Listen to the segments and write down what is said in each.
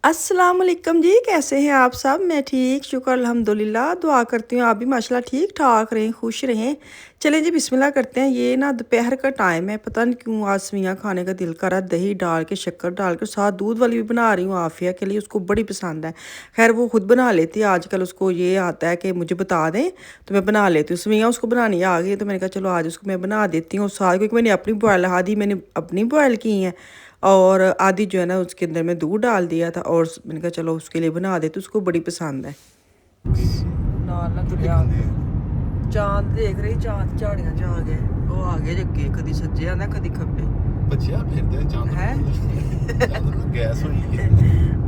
अस्सलाम वालेकुम जी, कैसे हैं आप सब? मैं ठीक, शुक्र अल्हम्दुलिल्लाह। दुआ करती हूँ आप भी माशाल्लाह ठीक ठाक रहें, खुश रहें। चलें जी, बिस्मिल्लाह करते हैं। ये ना दोपहर का टाइम है, पता नहीं क्यों आज सेवइयां खाने का दिल कर रहा है। दही डाल के, शक्कर डाल के, साथ दूध वाली भी बना रही हूँ आफिया के लिए, उसको बड़ी पसंद है। खैर वो खुद बना लेती है आजकल, उसको ये आता है कि मुझे बता दें तो मैं बना लेती हूँ। सेवइयां उसको बनानी आ गई, तो मैंने कहा चलो आज उसको मैं बना देती हूँ। साथ क्योंकि मैंने अपनी बॉयल, आधी मैंने अपनी बॉयल की हैं और आधी जो है ना उसके अंदर मैं दूध डाल दिया था, और मैंने कहा चलो उसके लिए बना देती, उसको बड़ी पसंद है। चांद देख रही, चांद झाड़ियां च आ गए, वो आ गए जगे, कदी सज्जे आना कदी खब्बे बच्चिया फिरदे चांद है। चांद ਨੂੰ ਗੈਸ ਹੋਈ ਹੈ।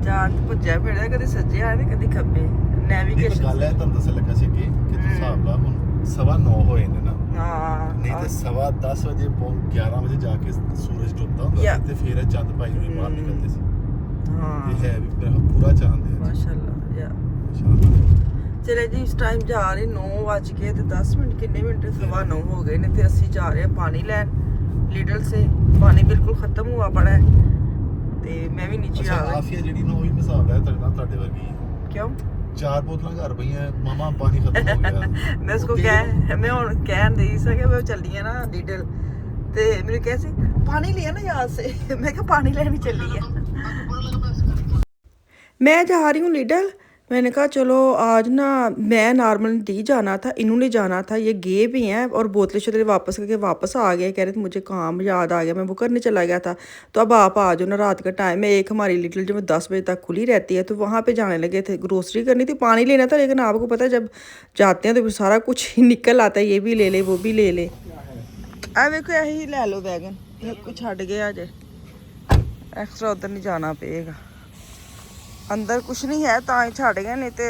ਚਾਂਦ ਭੱਜਿਆ ਫਿਰਦਾ, ਕਦੀ ਸੱਜੇ ਆ ਤੇ ਕਦੀ ਖੱਬੇ। ਇਹ ਨੈਵੀਗੇਸ਼ਨ ਗੱਲ ਹੈ, ਤੁਹਾਨੂੰ ਦੱਸਣ ਲੱਗਾ ਸੀ ਕਿ ਤੂੰ ਹਿਸਾਬ ਲਾ ਹੁਣ 9:15 ਹੋਏ ਨੇ ਨਾ, ਹਾਂ ਨਹੀਂ ਤੇ 10:15 ਵਜੇ 11 ਵਜੇ ਜਾ ਕੇ ਸੂਰਜ ਡੁੱਬਦਾ ਹੁੰਦਾ ਤੇ ਫਿਰ ਇਹ ਚੰਦ ਭਾਈ ਨੂੰ ਬਾਹਰ ਨਿਕਲਦੇ ਸੀ। ਹਾਂ ਇਹ ਹੈ ਵੀ ਪੂਰਾ ਚਾਂਦ ਹੈ ਮਾਸ਼ਾਅੱਲਾ ਯਾ। ਮਾਸ਼ਾਅੱਲਾ। चले जी, इस टाइम जा रहे 9:10 किन्ने मिनट 9:15 हो गए ने, ते ਅਸੀਂ ਜਾ ਰਹੇ ਹਾਂ ਪਾਣੀ ਲੈਣ ਲੀਡਲ ਸੇ। ਪਾਣੀ ਬਿਲਕੁਲ ਖਤਮ हुआ पड़ा है ਤੇ ਮੈਂ ਵੀ नीचे आ गई। ਆਫੀਆ ਜਿਹੜੀ ਨਾ ਉਹ ਵੀ ਹਿਸਾਬ ਹੈ ਤੁਹਾਡੇ ਵਰਗੀ। क्यों? 4 ਬੋਤਲਾਂ ਘਰ ਪਈਆਂ, ਮਾਮਾ ਪਾਣੀ ਖਤਮ ਹੋ ਗਿਆ। मैं उसको मैं ਹੁਣ ਕਹਿਣ ਦੀ ਸੀ ਕਿ ਮੈਂ ਚੱਲੀ ਆ ਨਾ ਲੀਡਲ, ਤੇ ਮੈਨੂੰ ਕਿਹਾ ਸੀ ਪਾਣੀ ਲਿਆ ना यहाँ से। मैं ਕਿਹਾ पानी लेने चली है। मैं जा रही हूँ लीडल। मैंने कहा चलो आज ना मैं नॉर्मल नहीं जाना था, इन्होंने जाना था, ये गए भी हैं और बोतलें शोतलें वापस करके वापस आ गए। कह रहे थे मुझे काम याद आ गया, मैं वो करने चला गया था, तो अब आप आ जाओ ना, रात का टाइम है। एक हमारी लिटिल जो 10 बजे तक खुली रहती है, तो वहाँ पे जाने लगे थे, ग्रोसरी करनी थी, पानी लेना था। लेकिन आपको पता है जब जाते हैं तो सारा कुछ ही निकल आता है, ये भी ले ले वो भी ले ले। अब देखो यही ले लो बैगन, कुछ छड़ गया अजे, एक्स्ट्रा उधर नहीं जाना पेगा। अंदर कुछ नहीं है ਤਾਂ ਹੀ ਛੱਡ ਗਏ, ਨਹੀਂ ਤੇ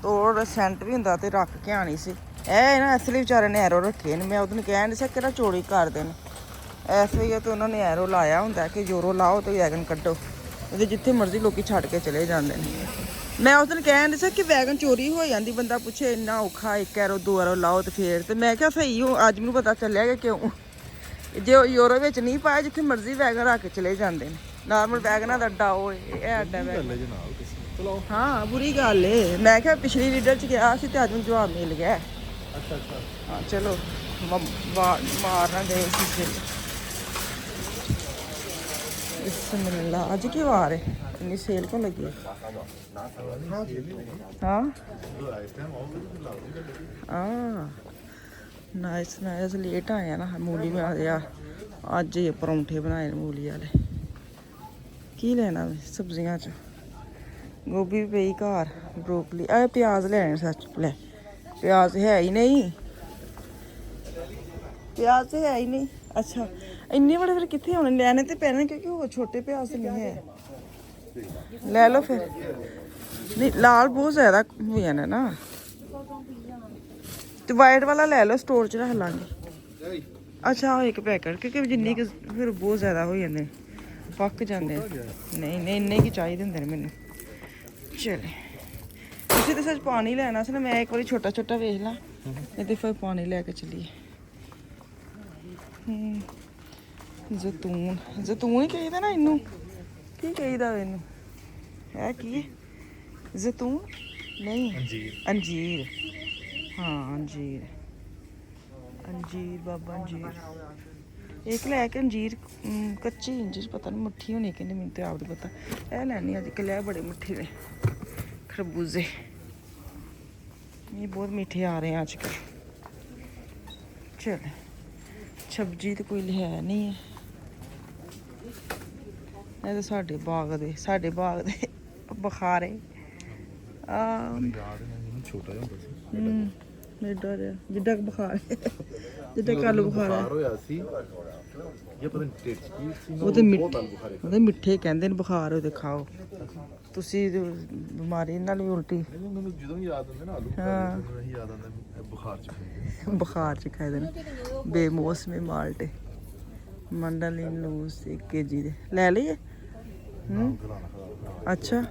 ਤੋੜ ਸੈਂਟ ਵੀ ਹੁੰਦਾ ਤੇ ਰੱਖ ਕੇ ਆਣੀ ਸੀ। ਇਹ ਨਾ ਇਸ ਲਈ ਵਿਚਾਰੇ ਨੇ ਐਰੋ ਰੱਖੇ ਨੇ, ਮੈਂ ਉਹਨੂੰ ਕਹਿਣ ਨਹੀਂ ਸੀ ਕਿਹੜਾ ਚੋਰੀ ਕਰ ਦੇਣ, ਇਸ ਲਈ ਤੇ ਉਹਨਾਂ ਨੇ ਐਰੋ ਲਾਇਆ ਹੁੰਦਾ ਕਿ ਜੋਰੋ ਲਾਓ ਤੇ ਵੈਗਨ ਕੱਢੋ, ਉਹਦੇ ਜਿੱਥੇ ਮਰਜ਼ੀ ਲੋਕੀ ਛੱਡ ਕੇ ਚਲੇ ਜਾਂਦੇ ਨੇ। ਮੈਂ ਉਸ ਦਿਨ ਕਹਿਣ ਨਹੀਂ ਸੀ ਕਿ ਵੈਗਨ ਚੋਰੀ ਹੋ ਜਾਂਦੀ, ਬੰਦਾ ਪੁੱਛੇ ਇੰਨਾ ਔਖਾ, 1 ਐਰੋ 2 ਐਰੋ ਲਾਓ ਤੇ ਫੇਰ, ਤੇ ਮੈਂ ਕਿਹਾ ਸਹੀ ਹੋ, ਅੱਜ ਮੈਨੂੰ ਪਤਾ ਚੱਲਿਆ ਕਿ ਕਿਉਂ ਜੇ ਯੂਰੋ ਵਿੱਚ ਨਹੀਂ ਪਾਇਆ, ਜਿੱਥੇ ਮਰਜ਼ੀ ਵੈਗਨ ਰੱਖ ਕੇ ਚਲੇ ਜਾਂਦੇ ਨੇ। ਨਾਰਮਲ ਵੈਗਨਾਂ ਦਾ ਅੱਡਾ ਉਹ ਇਹ ਅੱਡਾ ਵੈਗਨ। ਹਾਂ ਬੁਰੀ ਗੱਲ ਏ। ਮੈਂ ਕਿਹਾ ਪਿਛਲੀ ਲੀਡਰ ਚ ਗਿਆ ਸੀ ਤੇ ਅੱਜ ਨੂੰ ਜਵਾਬ ਮਿਲ ਗਿਆ। ਅੱਛਾ ਅੱਛਾ ਹਾਂ ਚਲੋ ਮਾਰਨਾ ਗਏ ਸੀ। ਬਿਸਮਿल्लाह। ਅੱਜ ਕੀ ਵਾਰ ਹੈ, ਇੰਨੀ ਸੇਲ ਕਿਉਂ ਲੱਗੀ? ਹਾਂ ਨਾਈਸ ਨਾਈਸ। ਲੇਟ ਆਇਆ ਨਾ, ਮੂਲੀ ਮੈਂ ਆ ਅੱਜ ਪਰੌਂਠੇ ਬਣਾਏ ਨੇ ਮੂਲੀ ਵਾਲੇ। ਕੀ ਲੈਣਾ ਸਬਜ਼ੀਆਂ ਚ? ਗੋਭੀ ਵੀ ਪਈ ਘਰ, ਬਰੋਕਲੀ, ਆ ਪਿਆਜ਼ ਲੈਣੇ ਸੱਚ, ਲੈ ਪਿਆਜ਼ ਹੈ ਹੀ ਨਹੀਂ, ਪਿਆਜ਼ ਤੇ ਹੈ ਹੀ ਨਹੀਂ। ਅੱਛਾ ਇੰਨੇ ਬੜੇ ਫਿਰ ਕਿੱਥੇ ਹੋਣੇ, ਲੈਣੇ ਤੇ ਪੈਣੇ ਕਿਉਂਕਿ ਉਹ ਛੋਟੇ ਪਿਆਜ਼ ਤੇ ਨਹੀਂ ਹੈ। ਲੈ ਲਓ ਫਿਰ। ਨਹੀਂ ਲਾਲ ਬਹੁਤ ਜ਼ਿਆਦਾ ਹੋ ਜਾਣਾ ਨਾ, ਤੇ ਵਾਈਟ ਵਾਲਾ ਲੈ ਲਓ, ਸਟੋਰ ਚ ਰੱਖ ਲਾਂਗੇ। ਅੱਛਾ ਇੱਕ ਪੈਕਟ, ਕਿਉਂਕਿ ਜਿੰਨੀ ਕੁ ਫਿਰ ਬਹੁਤ ਜ਼ਿਆਦਾ ਹੋ ਜਾਂਦੇ, ਪੱਕ ਜਾਂਦੇ। ਨਹੀਂ ਨਹੀਂ ਇੰਨੇ ਕੀ ਚਾਹੀਦੇ ਹੁੰਦੇ ਨੇ ਮੈਨੂੰ। ਚਲੇ ਤੁਸੀਂ ਤਾਂ ਸੱਚ ਪਾਣੀ ਲੈਣਾ ਸੀ ਨਾ, ਮੈਂ ਇੱਕ ਵਾਰੀ ਛੋਟਾ ਛੋਟਾ ਵੇਖ ਲਾਂ, ਨਹੀਂ ਤੇ ਫਿਰ ਪਾਣੀ ਲੈ ਕੇ ਚੱਲੀਏ। ਜ਼ੈਤੂਨ, ਜ਼ੈਤੂਨ ਹੀ ਕਹੀਦਾ ਨਾ ਇਹਨੂੰ, ਕੀ ਕਹੀਦਾ ਇਹਨੂੰ, ਹੈ ਕੀ ਜ਼ੈਤੂਨ ਨਹੀਂ, ਅੰਜੀਰ। ਹਾਂ ਅੰਜੀਰ, ਅੰਜੀਰ ਬਾਬਾ ਅੰਜੀਰ। ਇੱਕ ਲੈ ਕੇ ਅੰਜੀਰ, ਕੱਚੀ ਅੰਜੀਰ, ਪਤਾ ਨਹੀਂ ਮਿੱਠੀ ਹੋਣੀ ਕਹਿੰਦੇ, ਮੈਨੂੰ ਤੇ ਆਪ ਪਤਾ। ਇਹ ਲੈਣੀ ਅੱਜ ਕੱਲ੍ਹ, ਇਹ ਬੜੇ ਮਿੱਠੇ ਨੇ ਖਰਬੂਜ਼ੇ, ਇਹ ਬਹੁਤ ਮਿੱਠੇ ਆ ਰਹੇ ਅੱਜ ਕੱਲ੍ਹ। ਚਲ ਸਬਜ਼ੀ ਤਾਂ ਕੋਈ ਹੈ ਨਹੀਂ ਹੈ, ਇਹ ਤਾਂ ਸਾਡੇ ਬਾਗ ਦੇ ਬੁਖਾਰੇ। ਛੋਟਾ ਜਿਹਾ ਹੁੰਦਾ ਸੀ ਏਡਾ ਜਿਹਾ ਜਿੱਡਾ ਬੁਖਾਰ, ਜਿੱਡਾ ਕੱਲ ਬੁਖਾਰ ਹੋਇਆ ਸੀ, ਇਹ ਪਤਾ ਨਹੀਂ ਟੇਟ ਕੀ ਸੀ, ਉਹ ਤੇ ਮਿੱਠੇ ਕਹਿੰਦੇ ਨੇ ਬੁਖਾਰ ਹੋਏ ਤੇ ਖਾਓ ਤੁਸੀਂ, ਬਿਮਾਰੀ ਨਾਲ ਵੀ ਉਲਟੀ। ਮੈਨੂੰ ਜਦੋਂ ਯਾਦ ਆਉਂਦਾ ਨਾ ਆਲੂ ਬੁਖਾਰੇ, ਯਾਦ ਆਉਂਦਾ ਬੁਖਾਰ ਚ ਖਾਏ ਨੇ ਬੇਮੌਸਮੇ ਮਾਲਟੇ, ਮੰਡਲਿਨ ਲੂਸ 1 kg ਦੇ ਲੈ ਲਈਏ। ਅੱਛਾ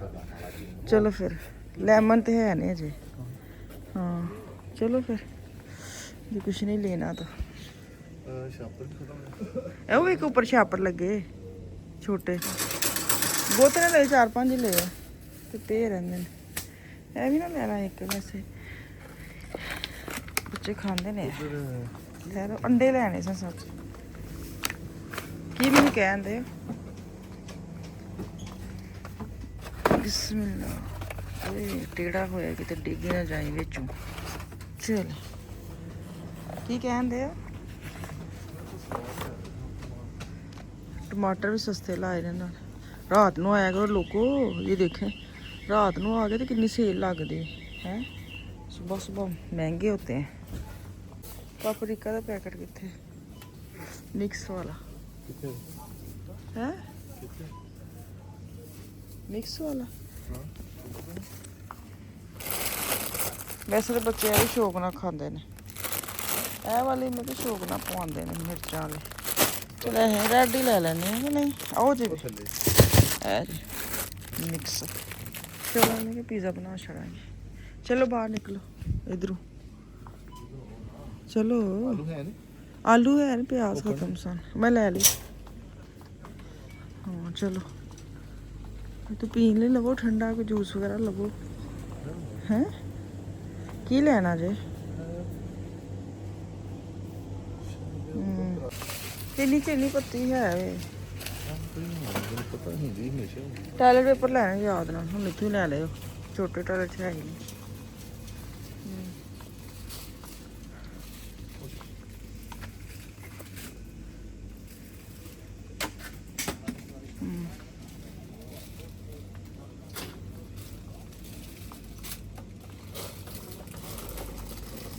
ਚਲੋ ਫਿਰ, ਲੈਮਨ ਤੇ ਹੈ ਨਹੀਂ ਅਜੇ। हाँ चलो फिर, जो कुछ नहीं लेना तो वो एक ऊपर छापर लगे छोटे, ਬਹੁਤੇ ਲੈ 4-5 ਹੀ ਲਏ ਆ ਤੇ ਪਏ ਰਹਿੰਦੇ ਨੇ। ਇਹ ਵੀ ਨਾ ਲੈਣਾ ਇੱਕ ਵੈਸੇ ਬੱਚੇ ਖਾਂਦੇ ਨੇ। ਖੈਰ ਅੰਡੇ ਲੈਣੇ ਸਨ ਸੱਚ। ਕੀ ਮੈਨੂੰ ਕਹਿੰਦੇ ਬਿਸਮਿਲ੍ਲਾ। ਓਏ ਟੇੜਾ ਹੋਇਆ ਕਿਤੇ ਡਿੱਗ ਨਾ ਜਾਏ ਵਿੱਚੋਂ। ਚਲ ਕੀ ਕਹਿੰਦੇ ਆ? टमाटर भी सस्ते लाए ने ना। रात ਨੂੰ ਆਇਆ ਕਰੋ ਲੋਕੋ। ਇਹ ਦੇਖੇ रात ਨੂੰ आ गए तो कितनी सेल लगती है। सुबह सुबह महंगे होते हैं। पापरिका का पैकेट कितने? मिक्स वाला है? मिक्स वाला वैसे तो बच्चे भी शौक ना खाते हैं। ਇਹ वाली मैं तो शौक ना पवाते हैं मिर्चा वाले। चलो रेड ही ले लेने कि नहीं? आओ जी जी मिक्स। चलो मैं पिज़्ज़ा बना छड़ांगे। चलो बाहर निकलो इधरों। चलो आलू है नहीं, प्याज खत्म सन मैं ले ली। हाँ चलो तो पी ले लवो ठंडा कोई जूस वगैरह लवो। हैं की लेना जे? चीनी चीनी पत्ती है वे। टॉयलेट पेपर लैने याद ना हम इत्थों लै लियो। छोटे टॉयलेट है ही नहीं।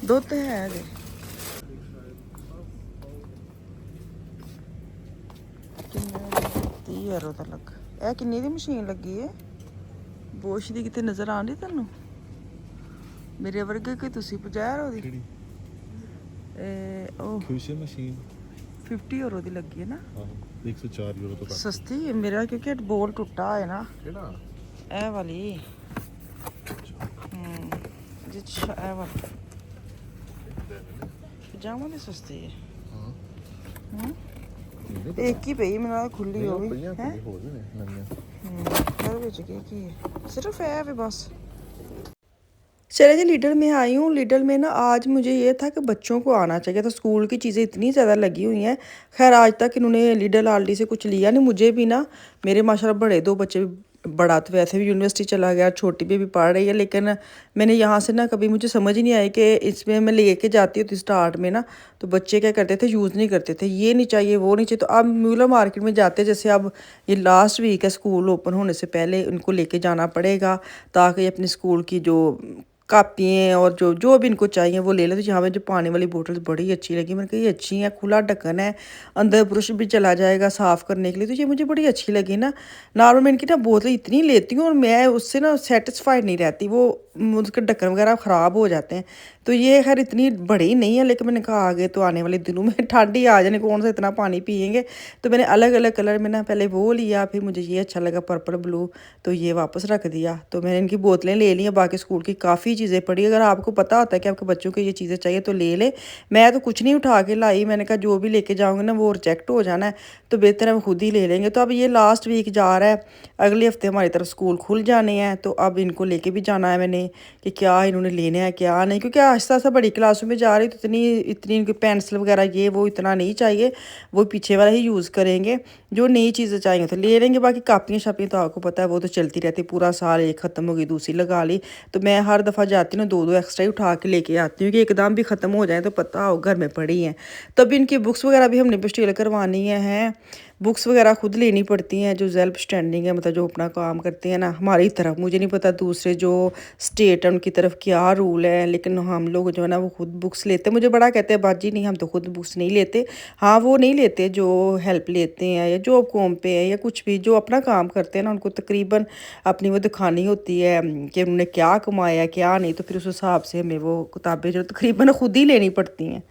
दुद्ध तो है जी। 30 यूरो ਦਾ ਲੱਗ। ਇਹ ਕਿੰਨੀ ਦੀ ਮਸ਼ੀਨ ਲੱਗੀ ਹੈ? ਬੋਸ਼ ਦੀ ਕਿਤੇ ਨਜ਼ਰ ਆਉਂਦੀ ਤੁਹਾਨੂੰ? ਮੇਰੇ ਵਰਗੇ ਕਿ ਤੁਸੀਂ 50 ਯੂਰੋ ਦੀ? ਕਿਹੜੀ? ਉਹ ਖੁਸ਼ੀ ਮਸ਼ੀਨ 50 ਯੂਰੋ ਦੀ ਲੱਗੀ ਹੈ ਨਾ। ਹਾਂ 104 ਯੂਰੋ ਤੋਂ ਸਸਤੀ ਹੈ ਮੇਰਾ ਕਿਉਂਕਿ ਬੋਲ ਟੁੱਟਾ ਹੈ ਨਾ। ਕਿਹੜਾ? ਇਹ ਵਾਲੀ। ਜੀ ਇਹ ਵਾਲੀ ਪਜਾਮਾ ਦੀ ਸਸਤੀ ਹੈ। ਹਾਂ एक ही पई मेरा खुली हो गई है। की सिर्फ है भी बस। चले जी लिडल में आई हूँ। लिडल में ना आज मुझे ये था कि बच्चों को आना चाहिए तो स्कूल की चीज़ें इतनी ज़्यादा लगी हुई हैं। खैर आज तक इन्होंने लिडल आल्डी से कुछ लिया नहीं। मुझे भी ना मेरे माशाल्लाह बड़े 2 बच्चे, बड़ा तो वैसे भी यूनिवर्सिटी चला गया, छोटी भी पढ़ रही है, लेकिन मैंने यहाँ से ना कभी मुझे समझ ही नहीं आई कि इसमें मैं लेके जाती होती स्टार्ट में ना तो बच्चे क्या करते थे, यूज़ नहीं करते थे। ये नहीं चाहिए वो नहीं चाहिए। तो अब म्यूलर मार्केट में जाते जैसे अब ये लास्ट वीक है स्कूल ओपन होने से पहले इनको लेके जाना पड़ेगा ताकि अपने स्कूल की जो कापियाँ और जो भी इनको चाहिए वो ले लें। तो यहाँ पे जो पानी वाली बोतल बड़ी अच्छी लगी। मैंने कहा ये अच्छी है, खुला ढक्कन है, अंदर ब्रश भी चला जाएगा साफ़ करने के लिए। तो ये मुझे बड़ी अच्छी लगी ना। नॉर्मल मैं इनकी ना बोतल इतनी लेती हूँ और मैं उससे ना सेटिस्फाइड नहीं रहती, वो उसके ढक्कन वगैरह ख़राब हो जाते हैं। तो ये खैर इतनी बड़ी नहीं है, लेकिन मैंने कहा आगे तो आने वाले दिनों में ठंड ही आ जाने, कौन सा इतना पानी पियेंगे। तो मैंने अलग अलग कलर में ना पहले वो लिया, फिर मुझे ये अच्छा लगा पर्पल ब्लू, तो ये वापस रख दिया। तो मैंने इनकी बोतलें ले ली हैं। बाकी स्कूल की काफ़ी चीज़ें पड़ी। अगर आपको पता होता है कि आपके बच्चों को ये चीज़ें चाहिए तो ले लें। मैं तो कुछ नहीं उठा के लाई। मैंने कहा जो भी लेके जाऊँगी ना वो रिजेक्ट हो जाना है, तो बेहतर है हम खुद ही ले लेंगे। तो अब ये लास्ट वीक जा रहा है, अगले हफ्ते हमारी तरफ स्कूल खुल जाने हैं। तो अब इनको लेके भी जाना है मैंने कि क्या इन्होंने लेने हैं क्या नहीं, क्योंकि आहिस्ता आहिस्ता बड़ी क्लासों में जा रही तो इतनी इनकी पेंसिल वगैरह ये वो इतना नहीं चाहिए, वो पीछे वाला ही यूज़ करेंगे। जो नई चीज़ें चाहिए तो ले लेंगे। बाकी कापियाँ शापियाँ तो आपको पता है वो तो चलती रहती, पूरा साल एक ख़त्म हो गई दूसरी लगा ली। तो मैं हर दफ़ा जाती हूँ 2-2 एक्स्ट्रा ही उठा के लेके आती हूँ कि एकदम भी ख़त्म हो जाए तो पता हो घर में पड़ी हैं। तब इनकी बुक्स वगैरह भी हमने स्टील करवानी है। बुक्स वगैरह खुद लेनी पड़ती हैं जो सेल्फ स्टैंडिंग है, मतलब जो अपना काम करते हैं ना हमारी तरफ। मुझे नहीं पता दूसरे जो स्टेट है उनकी तरफ क्या रूल है, लेकिन हम लोग जो है ना वो खुद बुक्स लेते हैं। मुझे बड़ा कहते हैं बाजी नहीं हम तो खुद बुक्स नहीं लेते। हाँ वो नहीं लेते जो हेल्प लेते हैं या जॉब कॉम पे है या कुछ भी जो अपना काम करते हैं ना, उनको तकरीबन अपनी वो दिखानी होती है कि उन्होंने क्या कमाया क्या नहीं। तो फिर उस हिसाब से हमें वो किताबें जो तकरीबन खुद ही लेनी पड़ती हैं।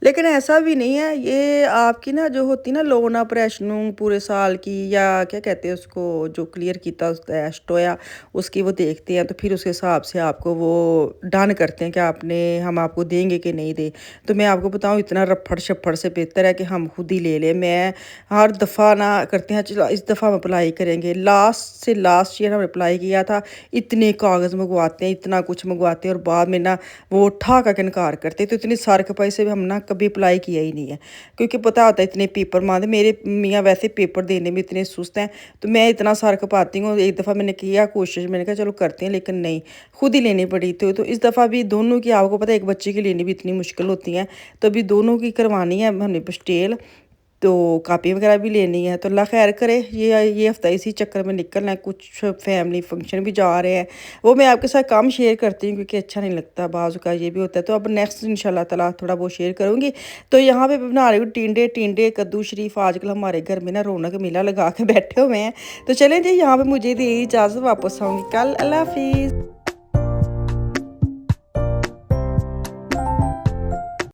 लेकिन ऐसा भी नहीं है, ये आपकी ना जो होती ना लोन ऑपरेशन पूरे साल की, या क्या कहते हैं उसको, जो क्लियर कीता टेस्ट होया उसकी वो देखते हैं, तो फिर उसके हिसाब से आपको वो डन करते हैं कि आपने हम आपको देंगे कि नहीं दे। तो मैं आपको बताऊं, इतना रफड़ शफड़ से बेहतर है कि हम खुद ही ले लें। मैं हर दफ़ा ना करते हैं चलो इस दफ़ा हम अप्लाई करेंगे, लास्ट से लास्ट ईयर हम अप्लाई किया था, इतने कागज़ मंगवाते हैं, इतना कुछ मंगवाते हैं और बाद में ना वो ठा का इनकार करते हैं। तो इतनी सार खपाई से हम ना कभी अप्लाई किया ही नहीं है, क्योंकि पता होता है इतने पेपर मांगते। मेरे मियाँ वैसे पेपर देने में इतने सुस्त हैं, तो मैं इतना सार खपाती हूँ। एक दफ़ा मैंने किया कोशिश, मैंने कहा चलो करते हैं, लेकिन नहीं, खुद ही लेनी पड़ी। तो इस दफ़ा भी दोनों की, आपको पता है एक बच्चे की लेनी भी इतनी मुश्किल होती है, तो अभी दोनों की करवानी है हमने पस्टेल, तो कापी वगैरह भी लेनी है। तो अल्लाह खैर करे, ये हफ़्ता इसी चक्कर में निकलना है। कुछ फैमिली फंक्शन भी जा रहे हैं, वो मैं आपके साथ कम शेयर करती हूँ क्योंकि अच्छा नहीं लगता, बाज़ का ये भी होता है। तो अब नेक्स्ट इंशाल्लाह ताला थोड़ा बहुत शेयर करूँगी। तो यहाँ पे बना रही हूँ टिंडे टिंडे कद्दू शरीफ। आजकल हमारे घर में ना रौनक मेला लगा के बैठे हुए हैं। तो चलें जी, यहाँ पर मुझे दी इजाज़त, वापस आऊँगी कल। अल्लाह हाफिज़।